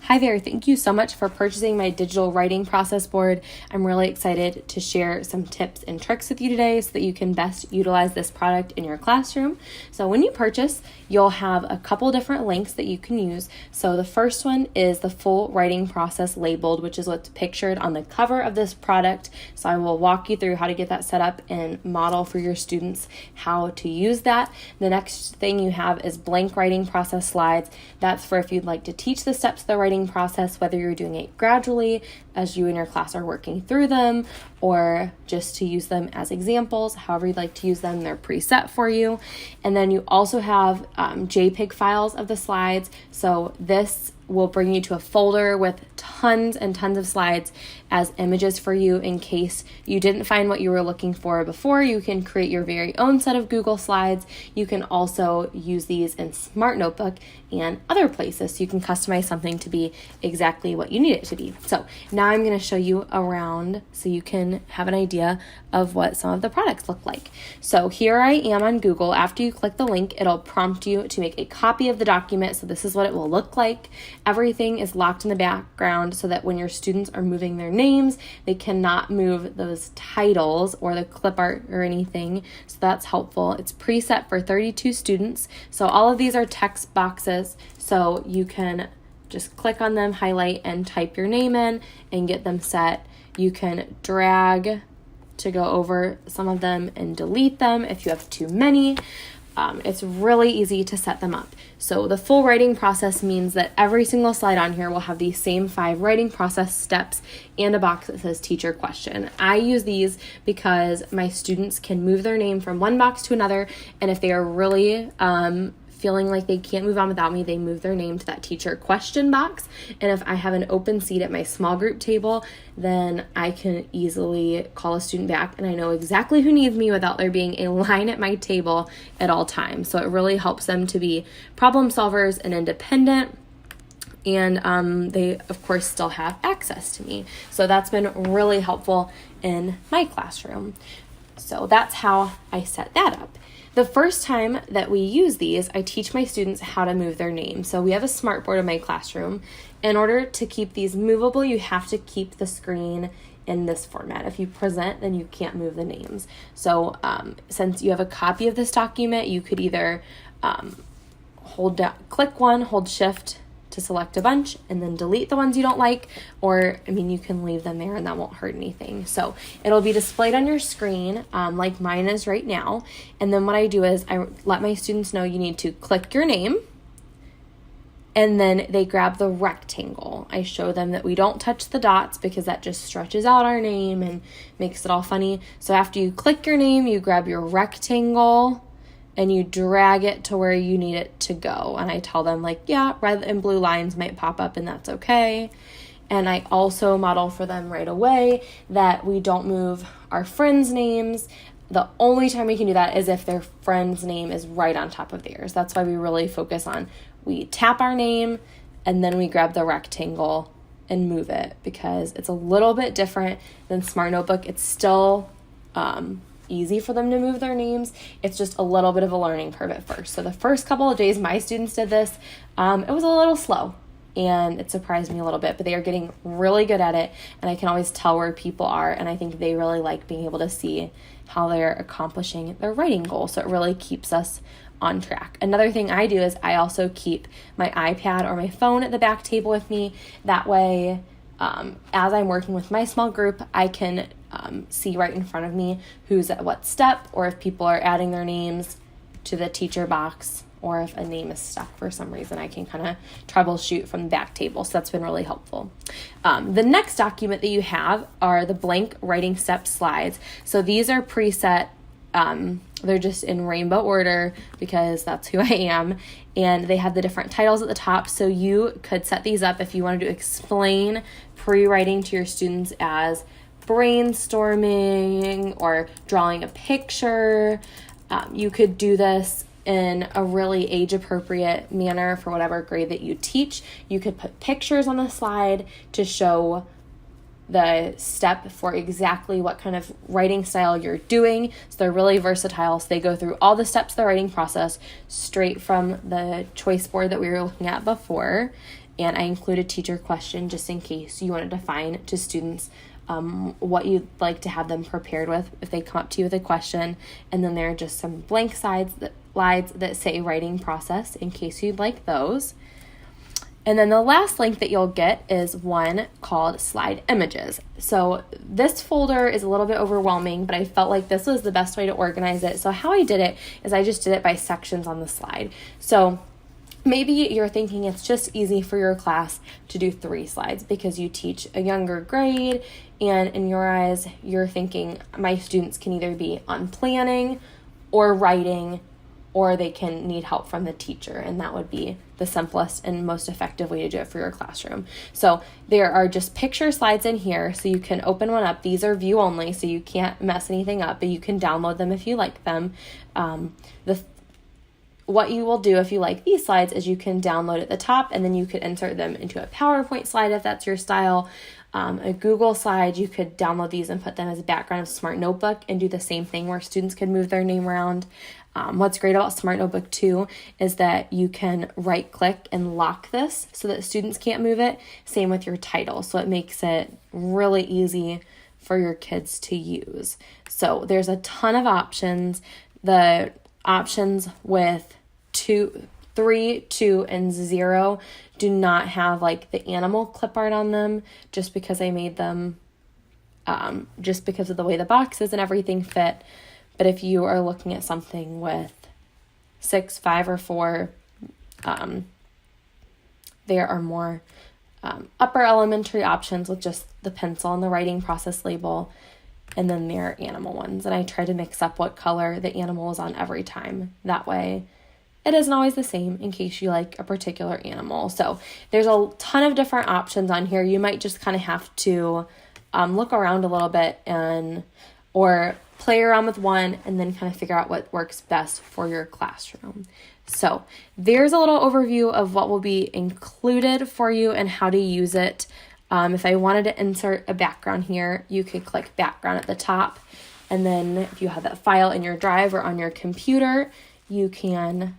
Hi there, thank you so much for purchasing my digital writing process board. I'm really excited to share some tips and tricks with you today so that you can best utilize this product in your classroom. So when you purchase, you'll have a couple different links that you can use. So the first one is the full writing process labeled, which is what's pictured on the cover of this product. So I will walk you through how to get that set up and model for your students how to use that. The next thing you have is blank writing process slides. That's for if you'd like to teach the steps of the writing process, whether you're doing it gradually as you and your class are working through them, or just to use them as examples, however you'd like to use them, they're preset for you. And then you also have JPEG files of the slides. So this will bring you to a folder with tons and tons of slides as images for you in case you didn't find what you were looking for before. You can create your very own set of Google Slides. You can also use these in Smart Notebook and other places, so you can customize something to be exactly what you need it to be. So now I'm going to show you around so you can have an idea of what some of the products look like. So here I am on Google. After you click the link, it'll prompt you to make a copy of the document. So this is what it will look like. Everything is locked in the background so that when your students are moving their names, they cannot move those titles or the clip art or anything. So that's helpful. It's preset for 32 students. So all of these are text boxes. So you can just click on them, highlight, and type your name in and get them set. You can drag to go over some of them and delete them if you have too many. It's really easy to set them up. So the full writing process means that every single slide on here will have these same 5 writing process steps and a box that says teacher question. I use these because my students can move their name from one box to another, and if they are really feeling like they can't move on without me, they move their name to that teacher question box. And if I have an open seat at my small group table, then I can easily call a student back and I know exactly who needs me without there being a line at my table at all times. So it really helps them to be problem solvers and independent. And they, of course, still have access to me. So that's been really helpful in my classroom. So that's how I set that up. The first time that we use these, I teach my students how to move their name. So we have a smartboard in my classroom. In order to keep these movable, you have to keep the screen in this format. If you present, then you can't move the names. So since you have a copy of this document, you could either click one, hold shift to select a bunch, and then delete the ones you don't like, or you can leave them there and that won't hurt anything. So it'll be displayed on your screen like mine is right now. And then what I do is I let my students know you need to click your name, and then they grab the rectangle. I show them that we don't touch the dots because that just stretches out our name and makes it all funny. So after you click your name, you grab your rectangle and you drag it to where you need it to go. And I tell them red and blue lines might pop up and that's okay. And I also model for them right away that we don't move our friends' names. The only time we can do that is if their friend's name is right on top of theirs. That's why we really focus on, we tap our name and then we grab the rectangle and move it, because it's a little bit different than Smart Notebook. It's still easy for them to move their names. It's just a little bit of a learning curve at first. So the first couple of days my students did this, it was a little slow and it surprised me a little bit, but they are getting really good at it, and I can always tell where people are, and I think they really like being able to see how they're accomplishing their writing goal. So it really keeps us on track. Another thing I do is I also keep my iPad or my phone at the back table with me. That way, as I'm working with my small group, I can see right in front of me who's at what step, or if people are adding their names to the teacher box, or if a name is stuck for some reason, I can kind of troubleshoot from the back table. So that's been really helpful. The next document that you have are the blank writing step slides. So these are preset. They're just in rainbow order because that's who I am. And they have the different titles at the top. So you could set these up if you wanted to explain pre-writing to your students as brainstorming or drawing a picture. You could do this in a really age-appropriate manner for whatever grade that you teach. You could put pictures on the slide to show the step for exactly what kind of writing style you're doing. So they're really versatile. So they go through all the steps of the writing process straight from the choice board that we were looking at before. and I include a teacher question just in case you want to define to students what you'd like to have them prepared with if they come up to you with a question. And then there are just some blank slides that say writing process in case you'd like those. And then the last link that you'll get is one called Slide Images. So this folder is a little bit overwhelming, but I felt like this was the best way to organize it. So how I did it is I just did it by sections on the slide. So maybe you're thinking it's just easy for your class to do 3 slides because you teach a younger grade, and in your eyes, you're thinking my students can either be on planning or writing, or they can need help from the teacher, and that would be the simplest and most effective way to do it for your classroom. So there are just picture slides in here, so you can open one up. These are view only, so you can't mess anything up, but you can download them if you like them. What you will do if you like these slides is you can download at the top, and then you could insert them into a PowerPoint slide if that's your style. A Google slide, you could download these and put them as a background of Smart Notebook and do the same thing where students could move their name around. What's great about Smart Notebook too is that you can right click and lock this so that students can't move it. Same with your title. So it makes it really easy for your kids to use. So there's a ton of options. The options with 2, 3, 2, and 0 do not have like the animal clip art on them just because I made them just because of the way the boxes and everything fit. But if you are looking at something with 6, 5, or 4, there are more upper elementary options with just the pencil and the writing process label, and then there are animal ones. And I try to mix up what color the animal is on every time. That way it isn't always the same in case you like a particular animal. So there's a ton of different options on here. You might just kind of have to look around a little bit or play around with one and then kind of figure out what works best for your classroom. So there's a little overview of what will be included for you and how to use it. If I wanted to insert a background here, you could click background at the top. And then if you have that file in your drive or on your computer, you can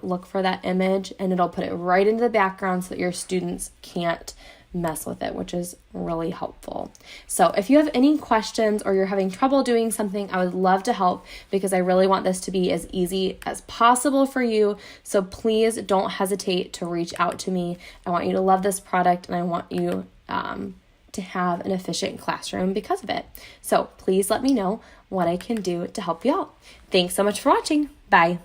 look for that image and it'll put it right into the background so that your students can't mess with it, which is really helpful. So if you have any questions or you're having trouble doing something, I would love to help because I really want this to be as easy as possible for you. So please don't hesitate to reach out to me. I want you to love this product and I want you to have an efficient classroom because of it. So please let me know what I can do to help you out. Thanks so much for watching. Bye.